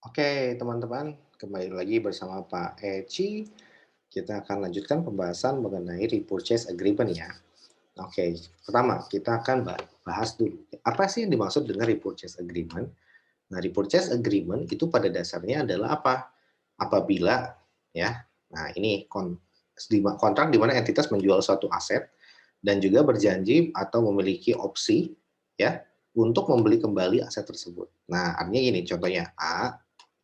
Oke, teman-teman, kembali lagi bersama Pak Eci. Kita akan lanjutkan pembahasan mengenai repurchase agreement ya. Oke, pertama kita akan bahas dulu. Apa sih yang dimaksud dengan repurchase agreement? Nah, repurchase agreement itu pada dasarnya adalah apa? Apabila ya, nah ini kontrak di mana entitas menjual suatu aset dan juga berjanji atau memiliki opsi ya untuk membeli kembali aset tersebut. Nah, artinya gini, contohnya A,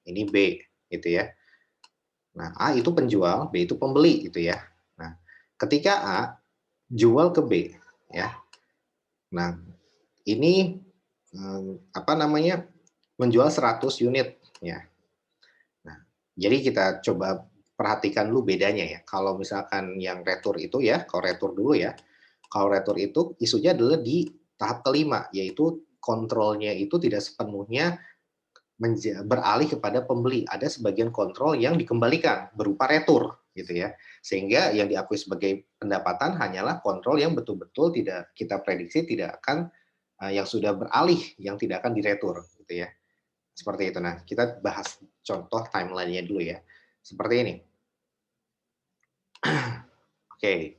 ini B, gitu ya. Nah, A itu penjual, B itu pembeli gitu ya. Nah, ketika A jual ke B ya. Nah, ini apa namanya? Menjual 100 unit ya. Nah, jadi kita coba perhatikan dulu bedanya ya. Kalau misalkan yang retur itu ya, kalau retur dulu ya. Kalau retur itu isunya adalah di tahap kelima, yaitu kontrolnya itu tidak sepenuhnya beralih kepada pembeli. Ada sebagian kontrol yang dikembalikan berupa retur gitu ya. Sehingga yang diakui sebagai pendapatan hanyalah kontrol yang betul-betul tidak kita prediksi tidak akan yang sudah beralih, yang tidak akan diretur gitu ya. Seperti itu. Nah, kita bahas contoh timeline-nya dulu ya. Seperti ini. Oke.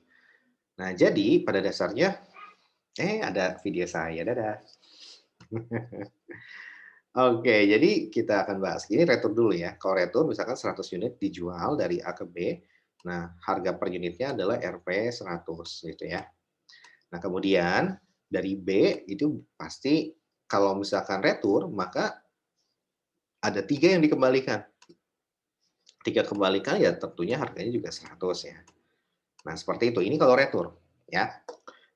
Nah, jadi pada dasarnya ada video saya. Dadah. Oke, jadi kita akan bahas. Ini retur dulu ya. Kalau retur misalkan 100 unit dijual dari A ke B. Nah, harga per unitnya adalah Rp 100 gitu ya. Nah, kemudian dari B itu pasti kalau misalkan retur, maka ada 3 yang dikembalikan. 3 kembalikan ya tentunya harganya juga 100 ya. Nah, seperti itu. Ini kalau retur ya.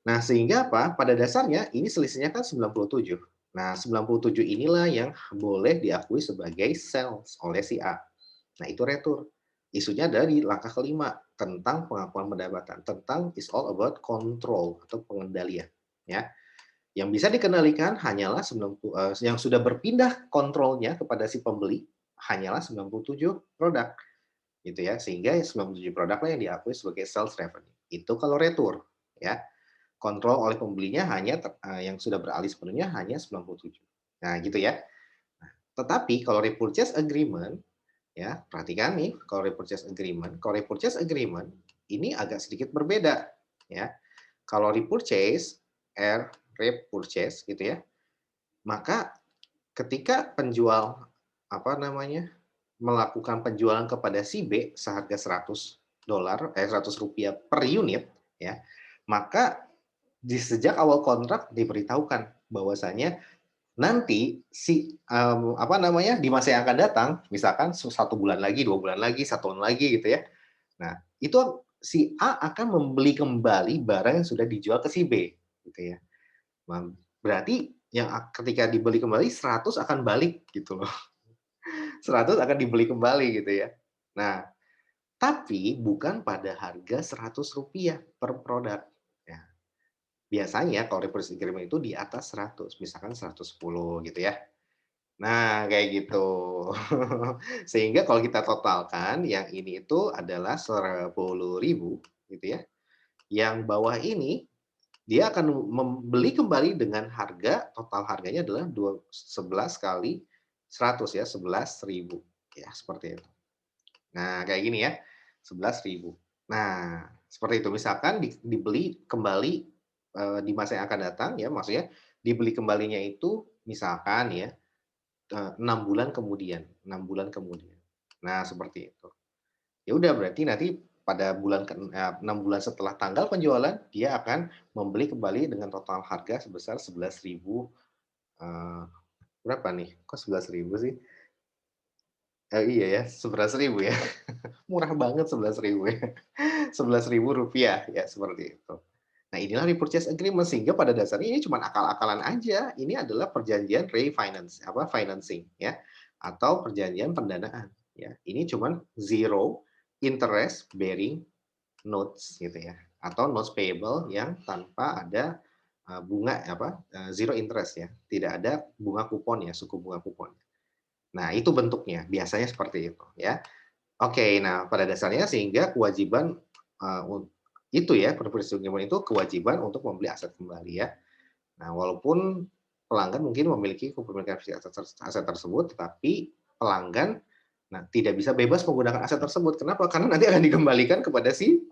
Nah, sehingga apa? Pada dasarnya ini selisihnya kan 97. Nah, 97 inilah yang boleh diakui sebagai sales oleh si A. Nah, itu retur. Isunya ada di langkah kelima tentang pengakuan pendapatan, tentang is all about control atau pengendalian, ya. Yang bisa dikendalikan hanyalah yang sudah berpindah kontrolnya kepada si pembeli hanyalah 97 produk, gitu ya. Sehingga 97 produklah yang diakui sebagai sales revenue. Itu kalau retur, ya. Kontrol oleh pembelinya yang sudah beralih sepenuhnya hanya 97. Nah, gitu ya. Nah, tetapi kalau repurchase agreement, ya, perhatikan nih, kalau repurchase agreement ini agak sedikit berbeda, ya. Kalau repurchase gitu ya, maka ketika penjual apa namanya, melakukan penjualan kepada si B seharga $100 per unit ya, maka di sejak awal kontrak diberitahukan bahwasanya nanti apa namanya, di masa yang akan datang, misalkan 1 bulan lagi, 2 bulan lagi, 1 tahun lagi gitu ya. Nah, itu si A akan membeli kembali barang yang sudah dijual ke si B, gitu ya. Berarti ketika dibeli kembali 100 akan balik gitu loh. 100 akan dibeli kembali gitu ya. Nah, tapi bukan pada harga ₹100 per produk, ya. Biasanya kalau reverse agreement itu di atas 100, misalkan 110 gitu ya. Nah, kayak gitu. Sehingga kalau kita totalkan yang ini itu adalah 10.000 gitu ya. Yang bawah ini dia akan membeli kembali dengan total harganya adalah 11 kali 100 ya, 11.000 ya, seperti itu. Nah, kayak gini ya, 11.000. Nah, seperti itu. Misalkan dibeli kembali, di masa yang akan datang ya, maksudnya dibeli kembalinya itu misalkan ya, 6 bulan kemudian 6 bulan kemudian. Nah, seperti itu. Ya udah berarti nanti pada 6 bulan setelah tanggal penjualan, dia akan membeli kembali dengan total harga sebesar 11.000, berapa nih? Kok 11.000 sih? Iya ya, 11.000 ya. Murah banget 11.000 ya. ₹11.000 ya, seperti itu. Nah, inilah repurchase agreement sehingga pada dasarnya ini cuma akal-akalan aja. Ini adalah perjanjian financing ya, atau perjanjian pendanaan ya. Ini cuman zero interest bearing notes gitu ya, atau notes payable yang tanpa ada, zero interest ya, tidak ada bunga kupon ya, suku bunga kupon. Nah, itu bentuknya, biasanya seperti itu ya. Oke, nah pada dasarnya sehingga kewajiban, eee, un itu ya, persetujuan itu kewajiban untuk membeli aset kembali ya. Nah, walaupun pelanggan mungkin memiliki kepemilikan si aset tersebut, tetapi pelanggan tidak bisa bebas menggunakan aset tersebut. Kenapa? Karena nanti akan dikembalikan kepada si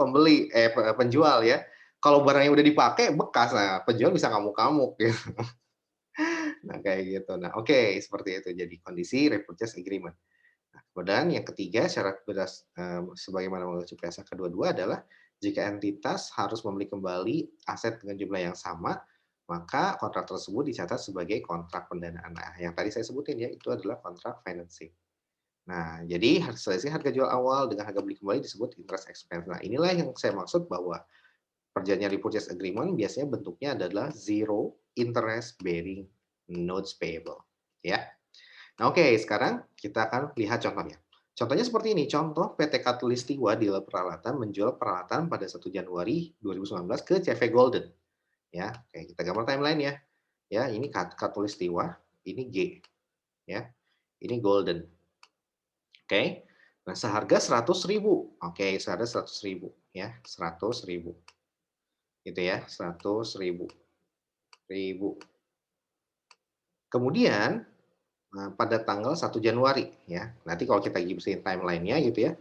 penjual ya. Kalau barangnya udah dipakai bekas, nah penjual bisa ngamuk-ngamuk gitu. Nah, kayak gitu. Nah, oke, seperti itu jadi kondisi repurchase agreement. Nah, kemudian yang ketiga syarat sebagaimana mengacu PSA kedua-dua adalah jika entitas harus membeli kembali aset dengan jumlah yang sama, maka kontrak tersebut dicatat sebagai kontrak pendanaan. Nah, yang tadi saya sebutin ya, itu adalah kontrak financing. Nah, jadi selisih harga jual awal dengan harga beli kembali disebut interest expense. Nah, inilah yang saya maksud bahwa perjanjian repurchase agreement biasanya bentuknya adalah zero interest bearing notes payable. Ya. Nah, oke, sekarang kita akan lihat contohnya. Contohnya seperti ini, contoh PT Katulistiwa Dealer Peralatan menjual peralatan pada 1 Januari 2019 ke CV Golden. Ya, oke, kita gambar timeline ya. Ya, ini Katulistiwa, ini G, ya. Ini Golden. Oke. Nah, seharga 100.000. Oke, seharga 100.000 ya, 100.000. Gitu ya, 100.000. Kemudian pada tanggal 1 Januari ya. Nanti kalau kita bersihin timeline-nya gitu ya.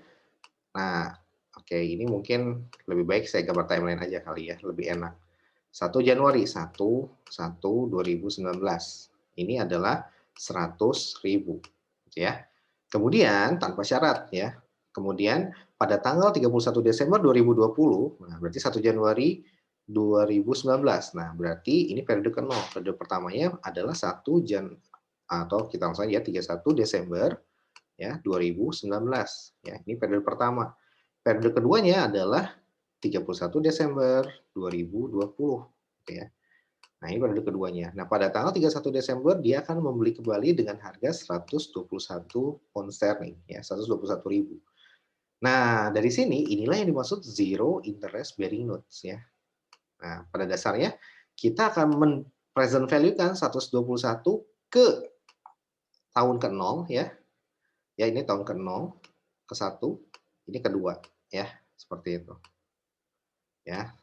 Nah, oke, ini mungkin lebih baik saya gambar timeline aja kali ya, lebih enak. 1 Januari 2019. Ini adalah 100.000 gitu ya. Kemudian tanpa syarat ya. Kemudian pada tanggal 31 Desember 2020, nah berarti 1 Januari 2019. Nah, berarti ini periode ke-0. Periode pertamanya adalah 1 atau kita langsung aja 31 Desember ya 2019 ya. Ini periode pertama. Periode keduanya adalah 31 Desember 2020 gitu ya. Nah, ini periode keduanya. Nah, pada tanggal 31 Desember dia akan membeli kembali dengan harga 121 pound sterling ya, 121.000. Nah, dari sini inilah yang dimaksud zero interest bearing notes ya. Nah, pada dasarnya kita akan present value kan 121 ke tahun ke-0 ya. Ya, ini tahun ke-0, ke-1, ini ke-2 ya, seperti itu. Ya.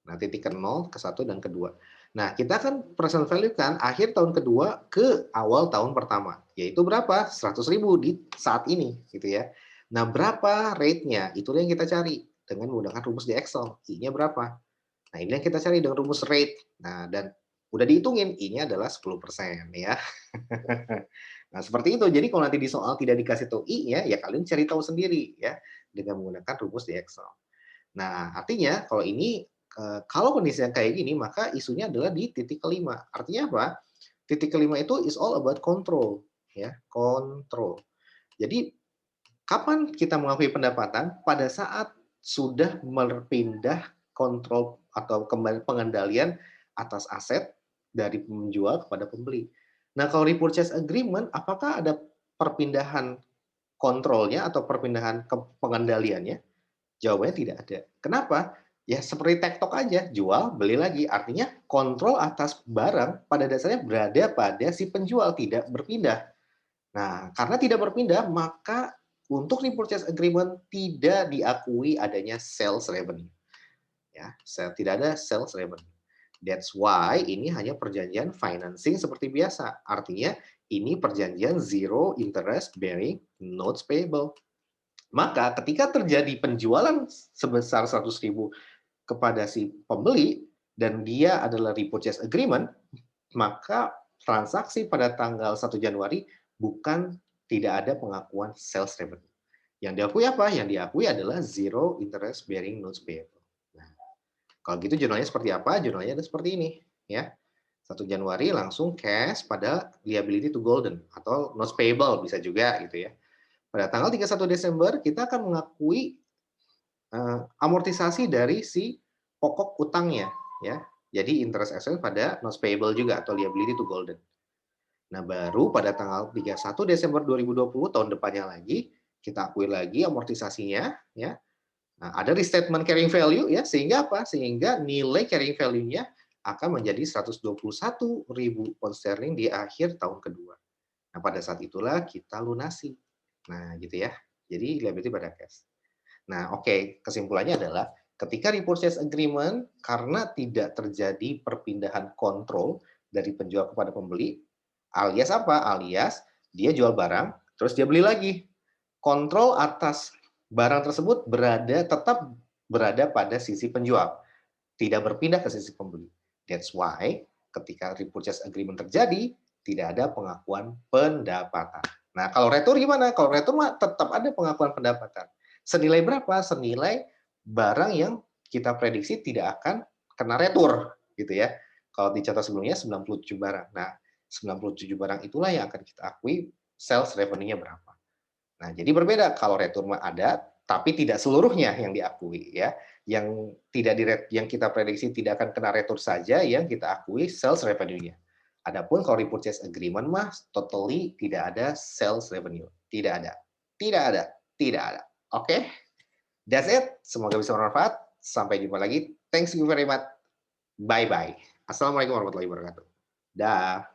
Nah, titik ke-0, ke-1 dan ke-2. Nah, kita akan present value kan akhir tahun kedua ke awal tahun pertama, yaitu berapa? 100.000 di saat ini gitu ya. Nah, berapa rate-nya? Itulah yang kita cari dengan menggunakan rumus di Excel. I-nya berapa? Nah, ini yang kita cari dengan rumus rate. Nah, dan udah dihitungin I-nya adalah 10% ya. Nah, seperti itu. Jadi kalau nanti di soal tidak dikasih tahu I-nya, ya kalian cari tahu sendiri ya dengan menggunakan rumus di Excel. Nah, artinya kalau ini kalau kondisinya kayak gini, maka isunya adalah di titik kelima. Artinya apa? Titik kelima itu is all about control, ya, kontrol. Jadi kapan kita mengakui pendapatan? Pada saat sudah berpindah kontrol atau kembali pengendalian atas aset dari penjual kepada pembeli. Nah, kalau repurchase agreement, apakah ada perpindahan kontrolnya atau perpindahan pengendaliannya? Jawabannya tidak ada. Kenapa? Ya seperti tektok aja, jual, beli lagi. Artinya kontrol atas barang pada dasarnya berada pada si penjual, tidak berpindah. Nah, karena tidak berpindah, maka untuk repurchase agreement tidak diakui adanya sales revenue. Ya, tidak ada sales revenue. That's why ini hanya perjanjian financing seperti biasa. Artinya ini perjanjian zero interest bearing notes payable. Maka ketika terjadi penjualan sebesar 100.000 kepada si pembeli dan dia adalah repurchase agreement, maka transaksi pada tanggal 1 Januari bukan tidak ada pengakuan sales revenue. Yang diakui apa? Yang diakui adalah zero interest bearing notes payable. Nah, kalau gitu jurnalnya seperti apa? Jurnalnya ada seperti ini, ya. 1 Januari langsung cash pada liability to golden atau notes payable bisa juga gitu ya. Pada tanggal 31 Desember kita akan mengakui amortisasi dari si pokok utangnya ya. Jadi interest expense pada notes payable juga atau liability to golden. Nah, baru pada tanggal 31 Desember 2020 tahun depannya lagi kita akui lagi amortisasinya ya. Nah, ada restatement carrying value ya sehingga apa? Sehingga nilai carrying value-nya akan menjadi 121.000 pound sterling di akhir tahun kedua. Nah, pada saat itulah kita lunasi. Nah, gitu ya. Jadi liability pada cash. Nah, oke, kesimpulannya adalah ketika repurchase agreement karena tidak terjadi perpindahan kontrol dari penjual kepada pembeli, alias apa? Alias dia jual barang, terus dia beli lagi. Kontrol atas barang tersebut tetap berada pada sisi penjual, tidak berpindah ke sisi pembeli. That's why ketika repurchase agreement terjadi, tidak ada pengakuan pendapatan. Nah, kalau retur gimana? Kalau retur mah tetap ada pengakuan pendapatan. Senilai berapa? Senilai barang yang kita prediksi tidak akan kena retur, gitu ya. Kalau di contoh sebelumnya 97 barang. Nah, 97 barang itulah yang akan kita akui sales revenue-nya berapa. Nah, jadi berbeda kalau retur mah ada, tapi tidak seluruhnya yang diakui ya. Yang kita prediksi tidak akan kena retur saja yang kita akui sales revenue-nya. Adapun kalau repurchase agreement mah totally tidak ada sales revenue. Tidak ada. Tidak ada. Tidak ada. Oke? That's it. Semoga bisa bermanfaat. Sampai jumpa lagi. Thanks you very much. Bye-bye. Assalamualaikum warahmatullahi wabarakatuh. Dah.